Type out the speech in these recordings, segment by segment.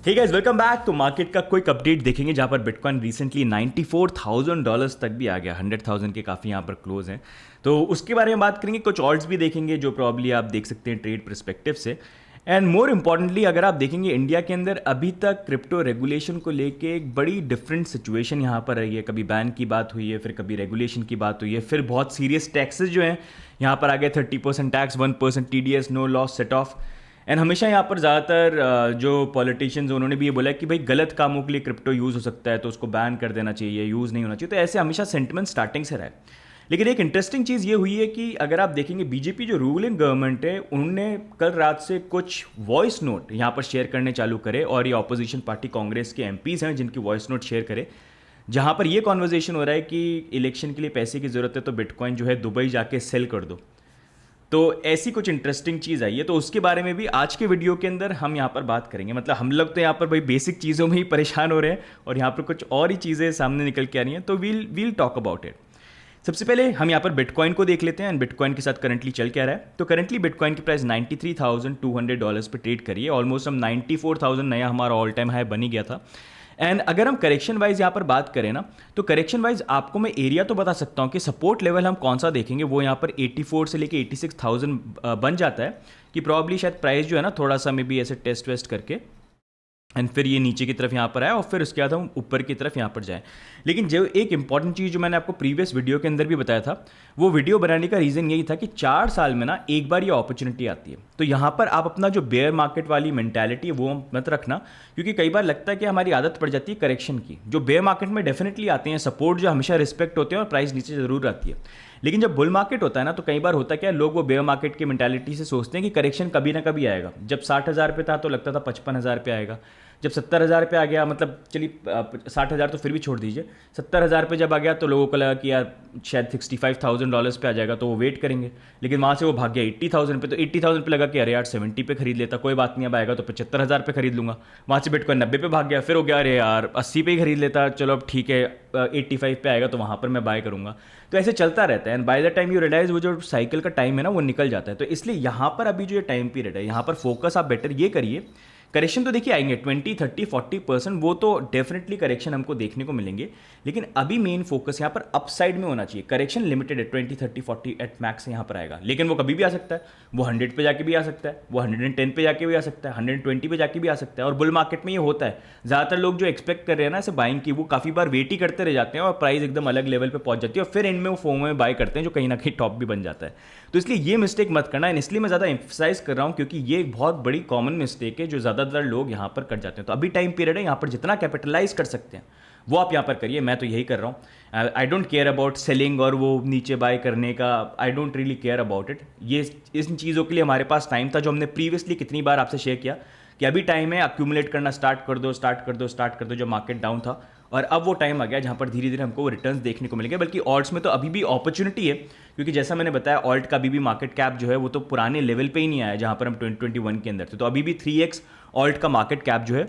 हे guys, welcome back. तो market का quick update देखेंगे जहां पर बिटकॉइन रिसेंटली $94,000 तक भी आ गया। 100,000 के काफ़ी यहां पर क्लोज हैं, तो उसके बारे में बात करेंगे। कुछ ऑल्ट्स भी देखेंगे जो प्रॉब्ली आप देख सकते हैं ट्रेड परस्पेक्टिव से। एंड मोर इम्पॉर्टेंटली अगर आप देखेंगे इंडिया के अंदर अभी तक क्रिप्टो रेगुलेशन को लेके एक बड़ी डिफरेंट सिचुएशन यहाँ पर रही है। कभी बैन की बात हुई है, फिर कभी रेगुलेशन की बात हुई है, फिर बहुत सीरियस टैक्सेस जो हैं यहाँ पर आ गए। 30% tax, 1% TDS, no loss set off. And हमेशा यहाँ पर ज़्यादातर जो पॉलिटिशियंस उन्होंने भी ये बोला है कि भाई गलत कामों के लिए क्रिप्टो यूज़ हो सकता है तो उसको बैन कर देना चाहिए, यूज़ नहीं होना चाहिए। तो ऐसे हमेशा सेंटिमेंट स्टार्टिंग से रहा है। लेकिन एक इंटरेस्टिंग चीज़ ये हुई है कि अगर आप देखेंगे बीजेपी जो रूलिंग गवर्नमेंट है उन्होंने कल रात से कुछ वॉइस नोट यहाँ पर शेयर करने चालू करे, और ये ऑपोजिशन पार्टी कांग्रेस के MPs हैं जिनकी वॉइस नोट शेयर करे, जहाँ पर ये कॉन्वर्जेशन हो रहा है कि इलेक्शन के लिए पैसे की ज़रूरत है तो बिटकॉइन जो है दुबई जाके सेल कर दो। तो ऐसी कुछ इंटरेस्टिंग चीज़ आई है, तो उसके बारे में भी आज के वीडियो के अंदर हम यहाँ पर बात करेंगे। मतलब हम लोग तो यहाँ पर भाई बेसिक चीज़ों में ही परेशान हो रहे हैं और यहाँ पर कुछ और ही चीज़ें सामने निकल के आ रही हैं, तो वील टॉक अबाउट इट। सबसे पहले हम यहाँ पर बिटकॉइन को देख लेते हैं एंड बिटकॉइन के साथ करंटली चल क्या रहा है। तो करंटली बिटकॉइन की प्राइस $93,200 पे ट्रेड करी है। ऑलमोस्ट हम 94,000 नया हमारा ऑल टाइम हाई बनी गया था। एंड अगर हम करेक्शन वाइज यहाँ पर बात करें ना, तो करेक्शन वाइज आपको मैं एरिया तो बता सकता हूँ कि सपोर्ट लेवल हम कौन सा देखेंगे। वो यहाँ पर 84 से लेके 86,000 बन जाता है कि प्रॉब्ली शायद प्राइस जो है ना थोड़ा सा में भी ऐसे टेस्ट वेस्ट करके एंड फिर ये नीचे की तरफ यहाँ पर आए और फिर उसके बाद हम ऊपर की तरफ यहाँ पर जाएं। लेकिन जो एक इंपॉर्टेंट चीज़ जो मैंने आपको प्रीवियस वीडियो के अंदर भी बताया था, वो वीडियो बनाने का रीज़न यही था कि 4 साल में ना एक बार ये अपॉर्चुनिटी आती है। तो यहाँ पर आप अपना जो बेयर मार्केट वाली मेंटालिटी है वो मत रखना, क्योंकि कई बार लगता है कि हमारी आदत पड़ जाती है करेक्शन की। जो बेयर मार्केट में डेफिनेटली आते हैं सपोर्ट जो हमेशा रिस्पेक्ट होते हैं और प्राइस नीचे ज़रूर आती है। लेकिन जब बुल मार्केट होता है ना, तो कई बार होता क्या है, लोग वो बेयर मार्केट की मेंटालिटी से सोचते हैं कि करेक्शन कभी ना कभी आएगा। जब 60,000 पे था तो लगता था 55,000 पे आएगा। जब 70,000 पे आ गया, मतलब चलिए 60,000 तो फिर भी छोड़ दीजिए, 70,000 पे जब आ गया तो लोगों को लगा कि यार शायद $65,000 पे आ जाएगा तो वो वेट करेंगे। लेकिन वहाँ से वो भाग गया 80,000 पे, तो 80,000 पे लगा कि अरे यार 70 पे खरीद लेता, कोई बात नहीं, अब आएगा तो 75,000 पे खरीद लूँगा। वहाँ से बिटकॉइन 90 पे भाग गया, फिर हो गया अरे यार 80 पे ही खरीद लेता, चलो अब ठीक है 85 पे आएगा तो वहाँ पर मैं बाय करूँगा। तो ऐसे चलता रहता है and by the time you realise वो जो साइकिल का टाइम है ना वो निकल जाता है। तो इसलिए यहाँ पर अभी जो ये टाइम पीरियड है यहाँ पर फोकस आप बेटर ये करिए। करेक्शन तो देखिए आएंगे 20, 30, 40%, वो तो डेफिनेटली करेक्शन हमको देखने को मिलेंगे। लेकिन अभी मेन फोकस यहाँ पर अपसाइड में होना चाहिए। करेक्शन लिमिटेड है, 20, 30, 40 एट मैक्स यहाँ पर आएगा, लेकिन वो कभी भी आ सकता है। वो 100 पे जाके भी आ सकता है, वो 110 पे जाके भी आ सकता है, 120 पे जाके भी आ सकता है। और बुल मार्केट में ये होता है, ज़्यादातर लोग जो एक्सपेक्ट कर रहे हैं ना ऐसे बाइंग की, वो काफ़ी बार वेट ही करते रह जाते हैं और प्राइस एकदम अलग लेवल पे पहुंच जाती है और फिर इनमें वो फोमो में बाय करते हैं जो कहीं ना कहीं टॉप भी बन जाता है। तो इसलिए ये मिस्टेक मत करना, एंड इसलिए मैं ज़्यादा एम्फसाइज कर रहा हूँ क्योंकि ये एक बहुत बड़ी कॉमन मिस्टेक है जो ज़्यादातर लोग यहाँ पर कर जाते हैं। तो अभी टाइम पीरियड है, यहाँ पर जितना कैपिटलाइज कर सकते हैं वो आप यहाँ पर करिए। मैं तो यही कर रहा हूँ। I don't care about selling और वो नीचे बाय करने का, I don't really care about it. ये इन चीज़ों के लिए हमारे पास टाइम था जो हमने प्रीवियसली कितनी बार आपसे शेयर किया कि अभी टाइम है, अक्यूमुलेट करना स्टार्ट कर दो, स्टार्ट कर दो, स्टार्ट कर दो, जब मार्केट डाउन था। और अब वो टाइम आ गया जहाँ पर धीरे धीरे हमको रिटर्न्स देखने को मिलेंगे। बल्कि ऑल्ट्स में तो अभी भी अपॉर्चुनिटी है, क्योंकि जैसा मैंने बताया ऑल्ट का अभी भी मार्केट कैप जो है वो तो पुराने लेवल पे ही नहीं आया जहाँ पर हम 2021 के अंदर थे। तो अभी भी 3x ऑल्ट का मार्केट कैप जो है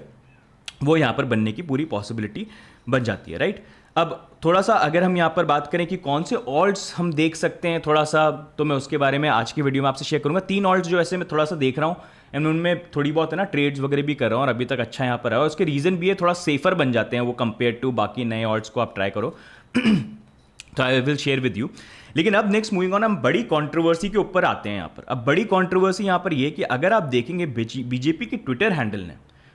वो यहाँ पर बनने की पूरी पॉसिबिलिटी बन जाती है, राइट। अब थोड़ा सा अगर हम यहाँ पर बात करें कि कौन से ऑल्ट्स हम देख सकते हैं थोड़ा सा, तो मैं उसके बारे में आज की वीडियो में आपसे शेयर करूँगा। 3 ऑल्ट्स जो ऐसे मैं थोड़ा सा देख रहा हूँ एंड उनमें थोड़ी बहुत है ना ट्रेड्स वगैरह भी कर रहा हूँ और अभी तक अच्छा यहाँ पर है। और उसके रीज़न भी है, थोड़ा सेफर बन जाते हैं वो कंपेयर टू बाकी नए ऑल्ट्स को आप ट्राई करो। तो I will share with you. लेकिन अब नेक्स्ट मूविंग ऑन, हम बड़ी कंट्रोवर्सी के ऊपर आते हैं यहाँ पर। अब बड़ी कंट्रोवर्सी यहाँ पर ये कि अगर आप देखेंगे बीजेपी की ट्विटर हैंडल ने,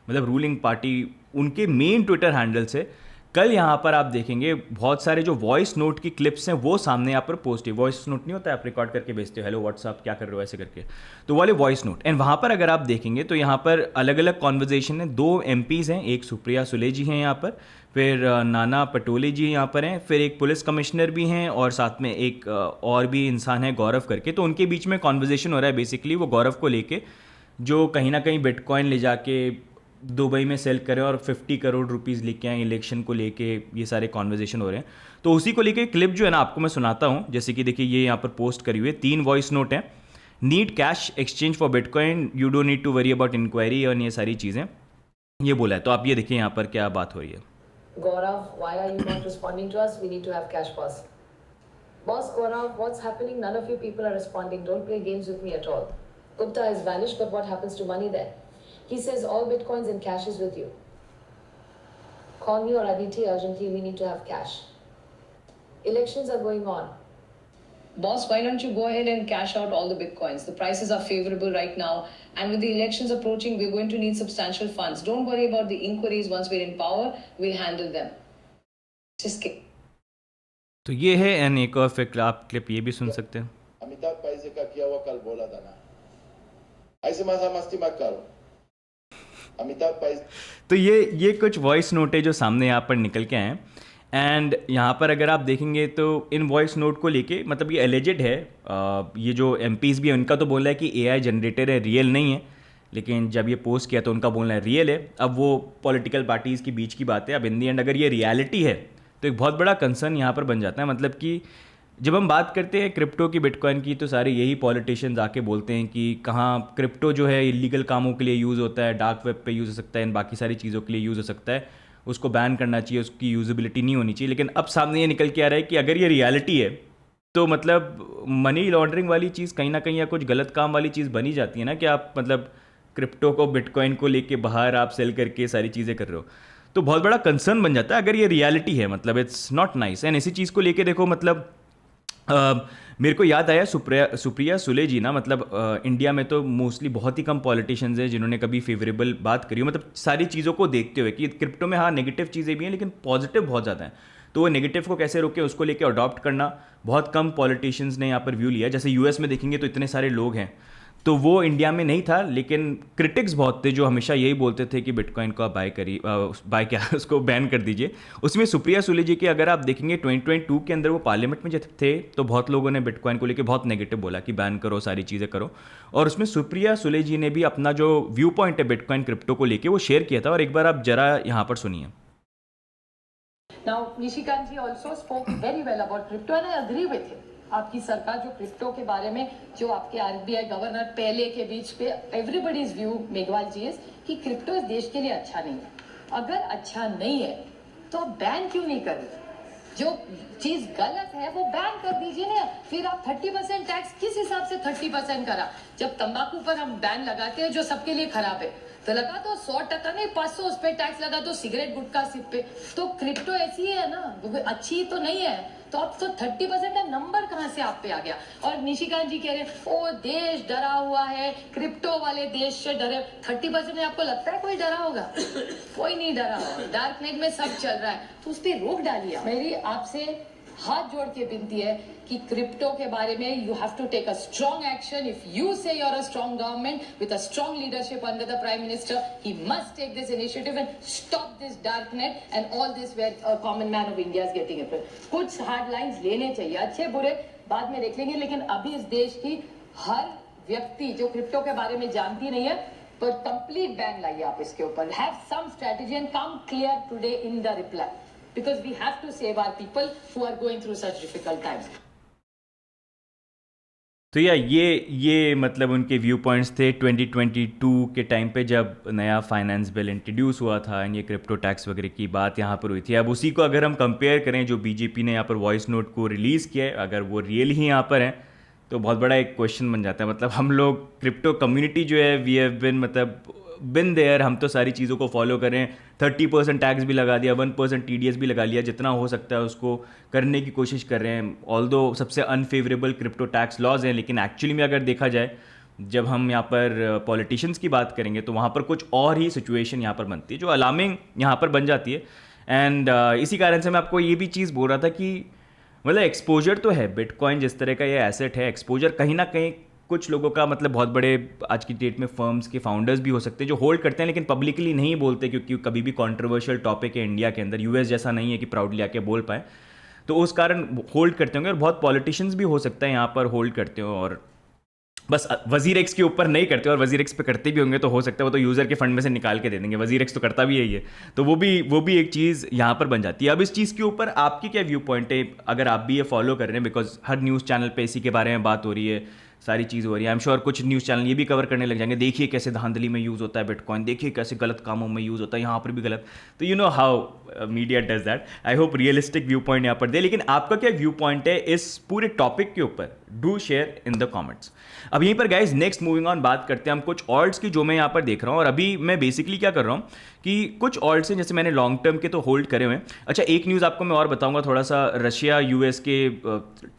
मतलब रूलिंग पार्टी, उनके मेन ट्विटर हैंडल से कल यहाँ पर आप देखेंगे बहुत सारे जो वॉइस नोट की क्लिप्स हैं वो सामने यहाँ पर पोस्ट है। वॉइस नोट नहीं होता है, आप रिकॉर्ड करके भेजते हो, हेलो व्हाट्सअप क्या कर रहे हो ऐसे करके, तो वाले वॉइस नोट। एंड वहाँ पर अगर आप देखेंगे तो यहाँ पर अलग अलग कॉन्वर्जेशन है। 2 MPs हैं, एक सुप्रिया सुले जी हैं यहाँ पर, फिर नाना पटोले जी यहाँ पर हैं, फिर एक पुलिस कमिश्नर भी हैं और साथ में एक और भी इंसान है गौरव करके। तो उनके बीच में कॉन्वर्जेशन हो रहा है बेसिकली वो गौरव को लेके, जो कहीं ना कहीं बिटकॉइन ले जाके दुबई में सेल करें और 50 करोड़ रुपीज़ लेके आए इलेक्शन को लेके, ये सारे कॉन्वर्जेशन हो रहे हैं। तो उसी को लेके क्लिप जो है ना आपको मैं सुनाता हूँ। जैसे कि देखिए ये यहाँ पर पोस्ट करी हुई है, 3 वॉइस नोट हैं। Need cash exchange for bitcoin, you don't need to worry about inquiry, और ये सारी चीज़ें ये बोला है। तो आप ये देखिए यहाँ पर क्या बात हो रही है। Gaurav, why are you not responding to us? We need to have cash, boss. Boss Gaurav, what's happening? None of you people are responding. Don't play games with me at all. Gupta has vanished, but what happens to money there? He says all bitcoins and cash is with you. Call me or Aditi urgently, we need to have cash. Elections are going on. Boss, why don't you go ahead and cash out all the bitcoins? The prices are favorable right now, and with the elections approaching, we're going to need substantial funds. Don't worry about the inquiries. Once we're in power, we'll handle them. Just kidding. तो ये है N एक और फिर आप clip ये भी सुन सकते हैं. अमिताभ पैसे का किया हुआ कल बोला था ना, ऐसे मजा मस्ती मत करो. अमिताभ पैसे. तो ये कुछ वॉइस नोट है जो सामने यहाँ पर निकल के आए हैं. एंड यहाँ पर अगर आप देखेंगे तो इन वॉइस नोट को लेके मतलब ये एलिजिड है. ये जो एमपीज़ भी है उनका तो बोल रहा है कि एआई जनरेटर है, रियल नहीं है. लेकिन जब ये पोस्ट किया तो उनका बोलना है रियल है. अब वो पॉलिटिकल पार्टीज़ के बीच की बात है. अब इन दी एंड अगर ये रियलिटी है तो एक बहुत बड़ा कंसर्न यहाँ पर बन जाता है. मतलब कि जब हम बात करते हैं क्रिप्टो की, बिटकॉइन की, तो सारे यही पॉलिटिशियंस आके बोलते हैं कि कहाँ क्रिप्टो जो है इलीगल कामों के लिए यूज़ होता है, डार्क वेब पे यूज़ हो सकता है, इन बाकी सारी चीज़ों के लिए यूज़ हो सकता है, उसको बैन करना चाहिए, उसकी यूजेबिलिटी नहीं होनी चाहिए. लेकिन अब सामने ये निकल के आ रहा है कि अगर ये रियलिटी है तो मतलब मनी लॉन्ड्रिंग वाली चीज़ कहीं ना कहीं या कुछ गलत काम वाली चीज़ बनी जाती है ना, कि आप मतलब क्रिप्टो को, बिटकॉइन को लेके बाहर आप सेल करके सारी चीज़ें कर रहे हो. तो बहुत बड़ा कंसर्न बन जाता है अगर ये रियलिटी है. मतलब इट्स नॉट नाइस. एंड इसी चीज़ को लेके देखो, मतलब मेरे को याद आया सुप्रिया सुले जी ना, मतलब इंडिया में तो मोस्टली बहुत ही कम पॉलिटिशियंस हैं जिन्होंने कभी फेवरेबल बात करी हो, मतलब सारी चीज़ों को देखते हुए कि क्रिप्टो में हाँ नेगेटिव चीज़ें भी हैं लेकिन पॉजिटिव बहुत ज़्यादा हैं. तो वो नेगेटिव को कैसे रोके उसको लेके अडॉप्ट करना बहुत कम पॉलिटिशियंस ने यहाँ पर व्यू लिया. जैसे यूएस में देखेंगे तो इतने सारे लोग हैं, तो वो इंडिया में नहीं था. लेकिन क्रिटिक्स बहुत थे जो हमेशा यही बोलते थे कि बिटकॉइन को आप बाय क्या उसको बैन कर दीजिए. उसमें सुप्रिया सुले जी के अगर आप देखेंगे 2022 के अंदर वो पार्लियामेंट में जब थे तो बहुत लोगों ने बिटकॉइन को लेके बहुत नेगेटिव बोला कि बैन करो, सारी चीज़ें करो. और उसमें सुप्रिया सुले जी ने भी अपना जो व्यू पॉइंट है बिटकॉइन क्रिप्टो को लेके वो शेयर किया था. और एक बार आप जरा यहाँ पर सुनिए. Now, Nishikant ji also spoke very well about crypto and I agree with him. आपकी सरकार जो क्रिप्टो के बारे में, जो आपके आरबीआई गवर्नर पहले के बीच पे everybody's view Meghwal ji is कि क्रिप्टो इस देश के लिए अच्छा नहीं है. अगर अच्छा नहीं है तो आप बैन क्यों नहीं कर रहे? जो चीज गलत है वो बैन कर दीजिए ना. फिर आप 30% टैक्स किस हिसाब से 30% करा? जब तंबाकू पर हम बैन लगाते हैं जो सबके लिए खराब है तो लगा तो 100% नहीं 500 उस पर टैक्स लगा दो सिगरेट गुटखा सिप पे. तो क्रिप्टो ऐसी है ना, अच्छी तो नहीं है. तो अब तो 30% का नंबर कहाँ से आप पे आ गया? और निशिकांत जी कह रहे हैं ओ देश डरा हुआ है, क्रिप्टो वाले देश से डरे. 30% में आपको लगता है कोई डरा होगा? कोई नहीं डरा होगा. डार्क नेट में सब चल रहा है तो उस पर रोक डालिए. मेरी आपसे हाथ जोड़ के विनती है कि क्रिप्टो के बारे में you have to take a strong action. If you say you are a strong government with a strong leadership under the prime minister, he must take this initiative and stop this dark net and all this where common man of India is getting it. कुछ hard lines लेने चाहिए, अच्छे बुरे बाद में देख लेंगे, लेकिन अभी इस देश की हर व्यक्ति जो क्रिप्टो के बारे में जानती नहीं है पर कंप्लीट बैन लाइए आप इसके ऊपर. Have some strategy and come clear today in the reply. Because we have to save our people who are going through such difficult times. तो ये मतलब उनके व्यू पॉइंट्स थे 2022 के टाइम पे जब नया फाइनेंस बिल इंट्रोड्यूस हुआ था एंड ये क्रिप्टो टैक्स वगैरह की बात यहाँ पर हुई थी. अब उसी को अगर हम कंपेयर करें जो बीजेपी ने यहाँ पर वॉइस नोट को रिलीज़ किया है, अगर वो रियल ही यहाँ पर है तो बहुत बड़ा एक क्वेश्चन बन जाता है. मतलब हम लोग क्रिप्टो कम्युनिटी जो है वी हैव बिन मतलब बिन देयर, हम तो सारी चीज़ों को फॉलो करें. 30% टैक्स भी लगा दिया, 1% टीडीएस भी लगा लिया, जितना हो सकता है उसको करने की कोशिश कर रहे हैं. ऑल्दो सबसे अनफेवरेबल क्रिप्टो टैक्स लॉज हैं, लेकिन एक्चुअली में अगर देखा जाए जब हम यहाँ पर पॉलिटिशियंस की बात करेंगे तो वहाँ पर कुछ और ही सिचुएशन यहाँ पर बनती है जो अलार्मिंग यहाँ पर बन जाती है. एंड इसी कारण से मैं आपको ये भी चीज़ बोल रहा था कि मतलब एक्सपोजर तो है, बिटकॉइन जिस तरह का ये एसेट है, एक्सपोजर कहीं ना कहीं कुछ लोगों का मतलब बहुत बड़े आज की डेट में फर्म्स के फाउंडर्स भी हो सकते हैं जो होल्ड करते हैं लेकिन पब्लिकली नहीं बोलते क्योंकि कभी भी कंट्रोवर्शियल टॉपिक है इंडिया के अंदर. यूएस जैसा नहीं है कि प्राउडली आके बोल पाए, तो उस कारण होल्ड करते होंगे. और बहुत पॉलिटिशियंस भी हो सकता है यहाँ पर होल्ड करते हो और बस वजीर एक्स के ऊपर नहीं करते, और वजीर एक्स पे करते भी होंगे तो हो सकता है वो तो यूज़र के फंड में से निकाल के दे देंगे. वजीर एक्स तो करता भी यही है, तो वो भी एक चीज़ यहाँ पर बन जाती है. अब इस चीज़ के ऊपर आपकी क्या व्यू पॉइंट है अगर आप भी ये फॉलो कर रहे हैं? बिकॉज हर न्यूज़ चैनल पे इसी के बारे में बात हो रही है, सारी चीज़ हो रही है. आई एम श्योर कुछ न्यूज़ चैनल ये भी कवर करने लग जाएंगे, देखिए कैसे धांधली में यूज़ होता है बिटकॉइन, देखिए कैसे गलत कामों में यूज़ होता है, यहाँ पर भी गलत. तो you know how media does that, I hope realistic view point यहाँ पर दे। लेकिन आपका क्या व्यू पॉइंट है इस पूरे टॉपिक के ऊपर, do share in the comments. अब यहीं पर गाइज नेक्स्ट मूविंग ऑन बात करते हैं हम कुछ ऑल्ट्स की जो मैं यहाँ पर देख रहा हूँ। और अभी मैं बेसिकली क्या कर रहा हूँ कि कुछ ऑल्ट्स हैं जैसे मैंने लॉन्ग टर्म के तो होल्ड करे हुए हैं। अच्छा, एक न्यूज़ आपको मैं और बताऊंगा, थोड़ा सा रशिया यूएस के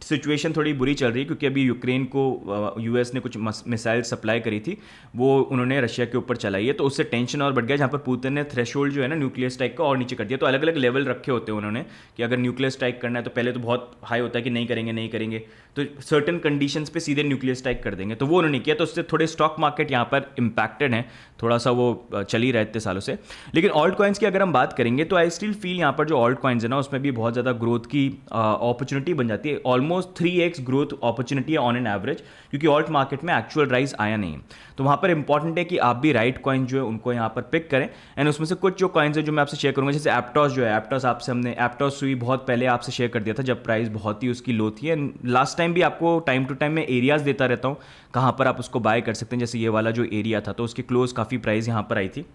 सिचुएशन थोड़ी बुरी चल रही है क्योंकि अभी यूक्रेन को यूएस ने कुछ मिसाइल सप्लाई करी थी, वो उन्होंने रशिया के ऊपर चलाई है, तो उससे टेंशन और बढ़ गया, जहाँ पर पुतिन ने थ्रेशोल्ड जो है ना न्यूक्लियर स्ट्राइक का और नीचे कर दिया। तो अलग अलग लेवल रखे होते हैं उन्होंने कि अगर न्यूक्लियर स्ट्राइक करना है तो पहले तो बहुत हाई होता है कि नहीं करेंगे नहीं करेंगे, तो सर्टन कंडीशंस पे सीधे न्यूक्लियर स्ट्राइक कर देंगे, तो वो उन्होंने किया। तो उससे थोड़े स्टॉक मार्केट यहाँ पर इंपैक्टेड है, थोड़ा सा वो चल ही रहे इतने सालों से। लेकिन ऑल्ट कॉइन्स की अगर हम बात करेंगे तो आई स्टिल फील यहाँ पर जो ऑल्ट कॉइन्स है ना उसमें भी बहुत ज़्यादा ग्रोथ की अपॉर्चुनिटी बन जाती है। ऑलमोस्ट 3x ग्रोथ अपॉर्चुनिटी है ऑन एन एवरेज, क्योंकि ऑल्ट मार्केट में एक्चुअल राइज आया नहीं है। तो वहाँ पर इंपॉर्टेंट है कि आप भी राइट कॉइन जो है उनको यहाँ पर पिक करें। एंड उसमें से कुछ जो कॉइन्स है जो मैं आपसे शेयर करूँगा, जैसे एप्टॉस जो है, एप्टॉस आपसे हमने एप्टॉस सुई बहुत पहले आपसे शेयर कर दिया था जब प्राइस बहुत ही उसकी लो थी। एंड लास्ट टाइम भी आपको टाइम टू टाइम मैं एरियाज़ देता रहता हूँ कहाँ पर आप उसको बाय कर सकते हैं। जैसे ये वाला जो एरिया था तो उसकी क्लोज काफ़ी प्राइस यहाँ पर आई थी,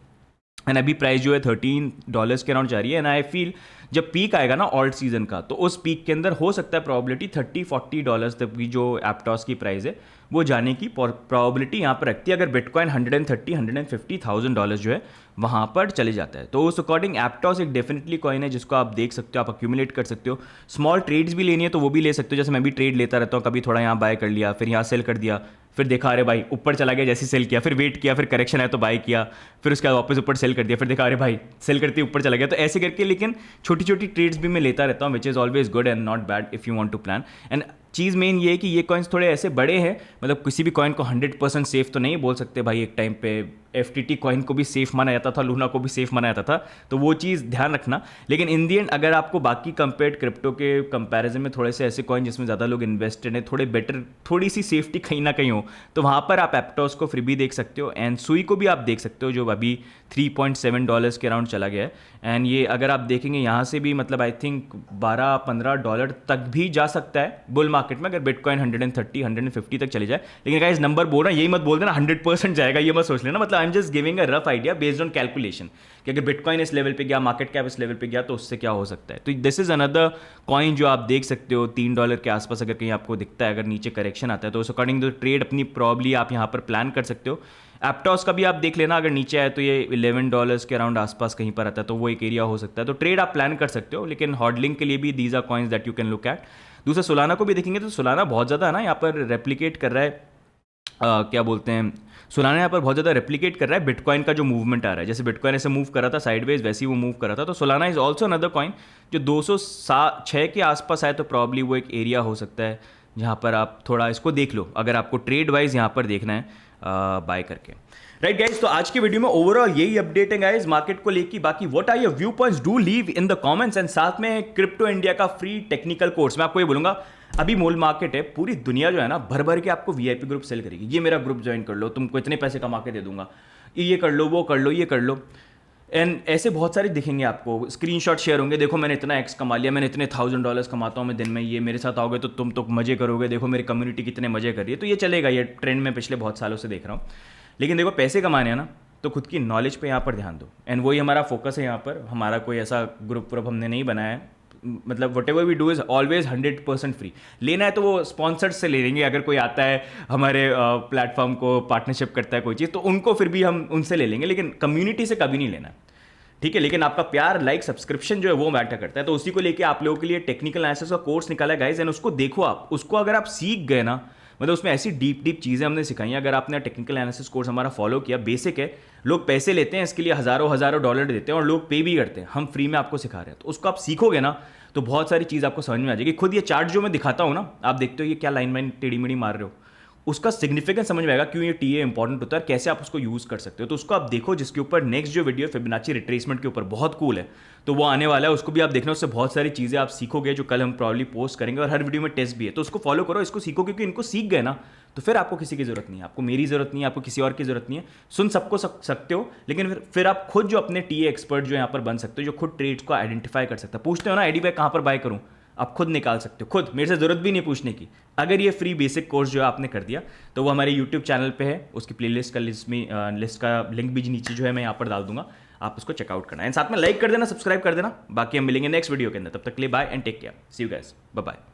एंड अभी प्राइस जो है $13 के अराउंड जा रही है। एंड आई फील जब पीक आएगा ना ऑल्ट सीजन का, तो उस पीक के अंदर हो सकता है प्रोबेबिलिटी $30-40 तक की जो एप्टॉस की प्राइस है वो जाने की प्रोबेबिलिटी यहाँ पर रखती है, अगर बिटकॉइन $130,000-150,000 जो है वहाँ पर चले जाता है। तो उस अकॉर्डिंग एप्टॉस एक डेफिनेटली कॉइन है जिसको आप देख सकते हो, आप अक्यूमुलेट कर सकते हो। स्मॉल ट्रेड्स भी लेनी है तो वो भी ले सकते हो, जैसे मैं भी ट्रेड लेता रहता हूँ, कभी थोड़ा यहाँ बाय कर लिया, फिर यहाँ सेल कर दिया, फिर देखा अरे भाई ऊपर चला गया, जैसे सेल किया, फिर वेट किया, फिर करेक्शन आया तो बाय किया, फिर उसके बाद वापस ऊपर सेल कर दिया, फिर देखा अरे भाई सेल करते ऊपर चला गया। तो ऐसे करके लेकिन छोटी छोटी ट्रेड्स भी मैं लेता रहता हूँ, which is always good and not bad if you want to plan. And चीज़ मेन ये है कि ये कॉइन्स थोड़े ऐसे बड़े हैं, मतलब किसी भी कॉइन को 100% सेफ तो नहीं बोल सकते भाई। एक टाइम पे FTT कॉइन को भी सेफ माना जाता था, लूना को भी सेफ माना जाता था, तो वो चीज़ ध्यान रखना। लेकिन इन दी एंड अगर आपको बाकी कंपेयर्ड क्रिप्टो के कंपैरिजन में थोड़े से ऐसे कॉइन जिसमें ज़्यादा लोग इन्वेस्टेड हैं, थोड़े बेटर, थोड़ी सी सेफ्टी कहीं ना कहीं हो, तो वहाँ पर आप एप्टॉस को फ्री भी देख सकते हो, एंड सुई को भी आप देख सकते हो जो अभी $3.7 के अराउंड चला गया है। एंड ये अगर आप देखेंगे यहाँ से भी मतलब आई थिंक $12-15 तक भी जा सकता है बुल मार्केट में, अगर बिटकॉइन 130-150 तक चले जाए। लेकिन गाइस नंबर बोल रहा है, यही मत बोल देना 100% जाएगा, ये मत सोच लेना। मतलब I am just giving a rough idea based on calculation कि अगर बिटकॉइन इस लेवल पे गया, मार्केट कैप इस लेवल पे गया तो उससे क्या हो सकता है। तो दिस इज अनदर कॉइन जो आप देख सकते हो $3 के आसपास अगर कहीं आपको दिखता है, अगर नीचे करेक्शन आता है तो उस अकॉर्डिंग तो ट्रेड अपनी प्रॉब्ली आप यहाँ पर प्लान कर सकते हो। एप्टॉस का भी आप देख लेना, अगर नीचे आए तो ये $11 के अराउंड आसपास कहीं पर आता है, तो वो एक एरिया हो सकता है, तो ट्रेड आप प्लान कर सकते हो। लेकिन हॉडलिंग के लिए भी these are coins that you can look at. दूसरा सोलाना को भी देखेंगे तो सोलाना बहुत ज़्यादा है ना यहाँ पर रेप्लिकेट कर रहा है, क्या बोलते हैं, सोलाना यहाँ पर बहुत ज़्यादा रेप्लिकेट कर रहा है बिटकॉइन का जो मूवमेंट आ रहा है। जैसे बिटकॉइन ऐसे मूव कर रहा था साइडवेज, वैसे ही वो मूव कर रहा था। तो Solana is also another coin जो 206 के आसपास आए, तो प्रॉब्ली वो एक एरिया हो सकता है जहाँ पर आप थोड़ा इसको देख लो, अगर आपको ट्रेड वाइज यहाँ पर देखना है बाय करके। राइट गाइज, तो आज की वीडियो में ओवरऑल यही अपडेट है गाइज मार्केट को लेके। बाकी what are your view points, do leave in the comments. And साथ में क्रिप्टो इंडिया का फ्री टेक्निकल कोर्स, मैं आपको ये बोलूंगा अभी मोल मार्केट है, पूरी दुनिया जो है ना भर भर के आपको VIP ग्रुप सेल करेगी, ये मेरा ग्रुप ज्वाइन कर लो, तुमको इतने पैसे कमा के दे दूंगा, ये कर लो, वो कर लो, ये कर लो। एंड ऐसे बहुत सारे दिखेंगे आपको, स्क्रीनशॉट शेयर होंगे, देखो मैंने इतना X कमा लिया, मैंने इतने $1000 कमाता हूँ मैं दिन में, ये मेरे साथ आओगे तो तुम तो मजे करोगे, देखो मेरी कम्युनिटी कितने मजे कर रही है। तो ये चलेगा, ये ट्रेंड में पिछले बहुत सालों से देख रहा हूँ। लेकिन देखो पैसे कमाने हैं ना तो खुद की नॉलेज पे यहाँ पर ध्यान दो, एंड वही हमारा फोकस है यहाँ पर। हमारा कोई ऐसा ग्रुप हमने नहीं बनाया है, मतलब whatever we do is always 100% free. लेना है तो वो स्पॉन्सर्ड से ले लेंगे, अगर कोई आता है हमारे प्लेटफॉर्म को पार्टनरशिप करता है कोई चीज़, तो उनको फिर भी हम उनसे ले लेंगे, लेकिन कम्युनिटी से कभी नहीं लेना, ठीक है। लेकिन आपका प्यार, लाइक, सब्सक्रिप्शन जो है वो मैटर करता है। तो उसी को लेके आप लोगों के लिए टेक्निकल एनालिसिस का कोर्स निकाला है गाइज, एंड उसको देखो आप, उसको अगर आप सीख गए ना, मतलब उसमें ऐसी डीप चीज़ें हमने सिखाई हैं। अगर आपने टेक्निकल एनालिसिस कोर्स हमारा फॉलो किया, बेसिक है, लोग पैसे लेते हैं इसके लिए, हज़ारों डॉलर देते हैं और लोग पे भी करते हैं, हम फ्री में आपको सिखा रहे हैं। तो उसको आप सीखोगे ना तो बहुत सारी चीज़ आपको समझ में आ जाएगी। खुद ये चार्ट जो मैं दिखाता हूँ ना, आप देखते हो ये क्या लाइन टेढ़ी मेढ़ी मार रहे हो, उसका सिग्निफिकेंस समझ में आएगा, क्यों ये TA इंपॉर्टेंट होता है, कैसे आप उसको यूज़ कर सकते हो। तो उसको आप देखो, जिसके ऊपर नेक्स्ट जो वीडियो फिबोनाची रिट्रेसमेंट के ऊपर बहुत कूल है, तो वो आने वाला है, उसको भी आप देखना। उससे बहुत सारी चीज़ें आप सीखोगे जो कल हम प्रॉब्ली पोस्ट करेंगे, और हर वीडियो में टेस्ट भी है, तो उसको फॉलो करो, इसको सीखो, क्योंकि इनको सीख गए ना तो फिर आपको किसी की ज़रूरत नहीं है, आपको मेरी ज़रूरत नहीं है, आपको किसी और की ज़रूरत नहीं है। सुन सबको सकते हो, लेकिन फिर आप खुद जो अपने TA एक्सपर्ट जो यहाँ पर बन सकते हो, जो खुद ट्रेड्स को आइडेंटिफाई कर सकते हो। पूछते हो ना एडी भाई कहाँ पर बाय करूँ, आप खुद निकाल सकते हो, खुद, मेरे से ज़रूरत भी नहीं पूछने की। अगर ये फ्री बेसिक कोर्स जो है आपने कर दिया, तो वो हमारे YouTube चैनल पे है, उसकी प्लेलिस्ट का लिस्ट का लिंक भी नीचे जो है मैं यहाँ पर डाल दूंगा, आप उसको चेकआउट करना एंड साथ में लाइक कर देना, सब्सक्राइब कर देना। बाकी हम मिलेंगे नेक्स्ट वीडियो के अंदर, तब तक के लिए bye and take care, see you guys, bye bye.